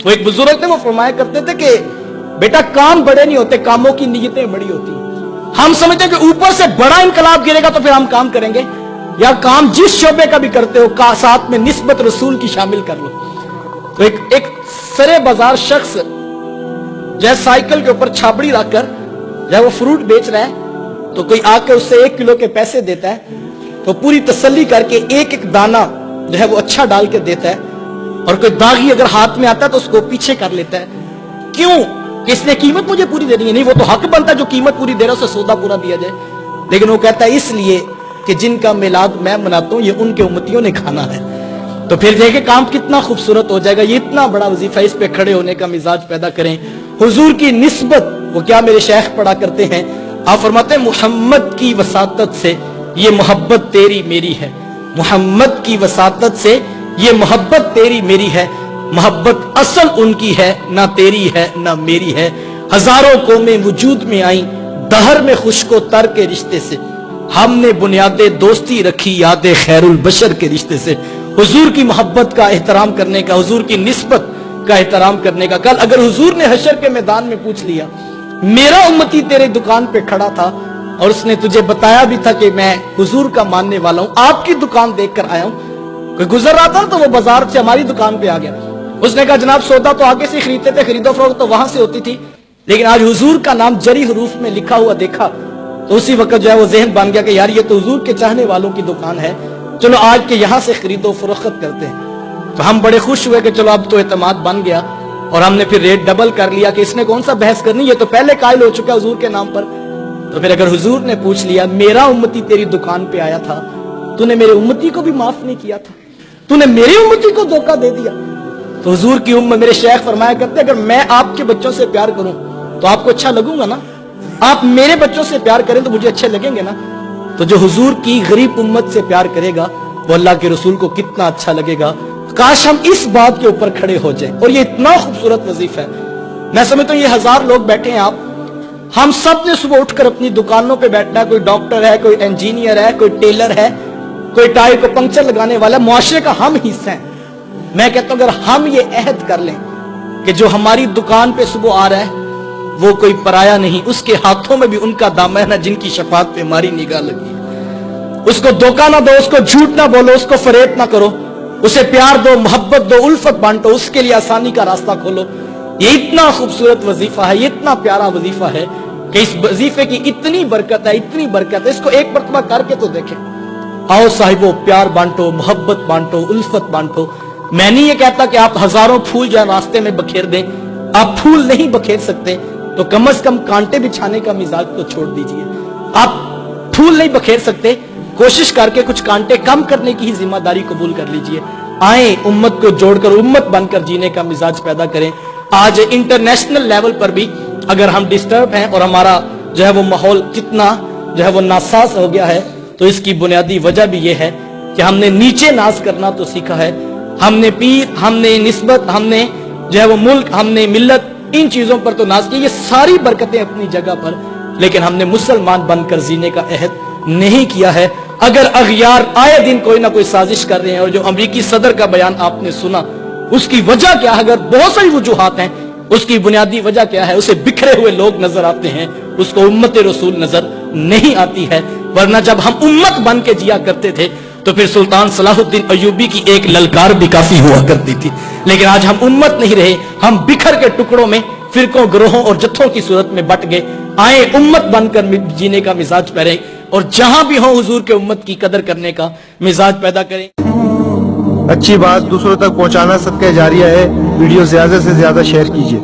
वो एक बुजुर्ग थे, वो फरमाया करते थे कि बेटा काम बड़े नहीं होते, कामों की नीयतें बड़ी होती। हम समझते हैं कि ऊपर से बड़ा इनकलाब गिरेगा तो फिर हम काम करेंगे। या काम जिस शोबे का भी करते हो का साथ में निस्बत रसूल की शामिल कर लो। तो एक सरे बाजार शख्स जैसे साइकिल के ऊपर छाबड़ी रखकर जब वो फ्रूट बेच रहा है तो कोई आकर उससे 1 किलो के पैसे देता है तो पूरी तसल्ली करके एक एक दाना जो है वो अच्छा डाल के देता है, और कोई दागी अगर हाथ में आता है तो उसको पीछे कर लेता है। क्यों? कि इसने कीमत मुझे पूरी देनी है। नहीं, वो तो हक बनता है जो कीमत पूरी दे रहा है उसे सौदा पूरा दिया जाए। लेकिन वो कहता है इसलिए कि जिनका मिलाद मैं मनाता हूं ये उनके उम्मतियों ने खाना है। तो फिर देखे काम कितना खूबसूरत हो जाएगा। ये इतना बड़ा वजीफा, इस पे खड़े होने का मिजाज पैदा करें। हुजूर की निस्बत, वो क्या मेरे शेख पढ़ा करते हैं, आप फरमाते हैं मोहम्मद की वसातत से ये मोहब्बत तेरी मेरी है। मोहम्मद की वसातत से ये मोहब्बत तेरी मेरी है। मोहब्बत असल उनकी है, ना तेरी है ना मेरी है। हजारों कौमें वजूद में आई दहर में खुशको तर के रिश्ते से। हमने बुनियादे दोस्ती रखी यादे खैरुल बशर के रिश्ते से। हुजूर की मोहब्बत का एहतराम करने का, हुजूर की निस्बत का एहतराम करने का। कल अगर हुजूर ने हशर के मैदान में पूछ लिया मेरा उम्मती तेरे दुकान पे खड़ा था और उसने तुझे बताया भी था कि मैं हुजूर का मानने वाला हूं, आपकी दुकान देखकर आया हूं। कोई गुजर रहा था तो वो बाजार से हमारी दुकान पे आ गया, उसने कहा जनाब सौदा तो आगे से खरीदते थे, खरीदो फरोख्त तो वहां से होती थी, लेकिन आज हुजूर का नाम जरी हरूफ में लिखा हुआ देखा तो उसी वक्त जो है वो जहन बन गया कि यार ये तो हुजूर के चाहने वालों की दुकान है, चलो आज के यहां से खरीदो फरोख्त करते हैं। तो हम बड़े खुश हुए कि चलो अब तो एतमाद बन गया, और हमने फिर रेट डबल कर लिया कि इसने कौन सा बहस करनी, ये तो पहले कायल हो चुका हुजूर के नाम पर। तो फिर अगर हुजूर ने पूछ लिया मेरा उम्मती तेरी दुकान पे आया था, तूने मेरे उम्मती को भी माफ नहीं किया था, तूने मेरी उम्मती को धोखा दे दिया। तो हुजूर की उम्मत, मेरे शेख फरमाया करते अगर मैं आपके बच्चों से प्यार करूं तो आपको अच्छा लगूंगा ना, आप मेरे बच्चों से प्यार करें तो मुझे अच्छे लगेंगे ना। तो जो हुजूर की गरीब उम्मत से प्यार करेगा वो अल्लाह के रसूल को कितना अच्छा लगेगा। काश हम इस बात के ऊपर खड़े हो जाएं। और ये इतना खूबसूरत वजीफा है, मैं समझता हूं ये 1000 लोग बैठे हैं, आप हम सब ने सुबह उठकर अपनी दुकानों पे बैठना है। कोई डॉक्टर है, कोई इंजीनियर है, कोई टेलर है, कोई टायर को पंक्चर लगाने वाला, मुआशरे का हम हिस्सा है। मैं कहता हूं अगर हम ये अहद कर लें कि जो हमारी दुकान पे सुबह आ रहा है वो कोई पराया नहीं, उसके हाथों में भी उनका दामन है जिनकी शफात पे हमारी निगाह लगी है। उसको धोखा ना दो, उसको झूठ ना बोलो, उसको फरेब ना करो, उसे प्यार दो, मोहब्बत दो, उल्फत बांटो, उसके लिए आसानी का रास्ता खोलो। ये इतना खूबसूरत वजीफा है, ये इतना प्यारा वजीफा है कि इस वजीफे की इतनी बरकत है, इतनी बरकत है, इसको एक मरतबा करके तो देखें। आओ साहिबो, प्यार बांटो, मोहब्बत बांटो, उल्फत बांटो। मैं नहीं ये कहता कि आप हजारों फूल जो रास्ते में बखेर दें, आप फूल नहीं बखेर सकते तो कम से कम कांटे बिछाने का मिजाज तो छोड़ दीजिए। आप फूल नहीं बखेर सकते, कोशिश करके कुछ कांटे कम करने की ही जिम्मेदारी कबूल कर लीजिए। आए उम्मत को जोड़कर उम्मत बनकर जीने का मिजाज पैदा करें। आज इंटरनेशनल लेवल पर भी अगर हम डिस्टर्ब हैं और हमारा जो है वो माहौल कितना जो है वो नासाज हो गया है, तो इसकी बुनियादी वजह भी ये है कि हमने नीचे नाज करना तो सीखा है। हमने पीर, हमने निस्बत, हमने जो है वो मुल्क, हमने मिल्लत, इन चीजों पर तो नाज की। ये सारी बरकतें अपनी जगह पर, लेकिन हमने मुसलमान बनकर जीने का अहद नहीं किया है। अगर अगयार आए दिन कोई ना कोई साजिश कर रहे हैं, और जो अमरीकी सदर का बयान आपने सुना उसकी वजह क्या है, अगर बहुत सारी वजूहात हैं, उसकी बुनियादी वजह क्या है, उसे बिखरे हुए लोग नजर आते हैं, उसको उम्मत रसूल नजर नहीं आती है। वरना जब हम उम्मत बन के जिया करते थे तो फिर सुल्तान सलाहुद्दीन अयूबी की एक ललकार भी काफी हुआ करती थी। लेकिन आज हम उम्मत नहीं रहे, हम बिखर के टुकड़ों में, फिरकों, ग्रोहों और जत्थों की सूरत में बट गए। आए उम्मत बनकर जीने का मिजाज करें, और जहां भी हो हुजूर के उम्मत की कदर करने का मिजाज पैदा करें। अच्छी बात दूसरों तक पहुंचाना सदका जारिया है। वीडियो ज्यादा से ज्यादा शेयर कीजिए।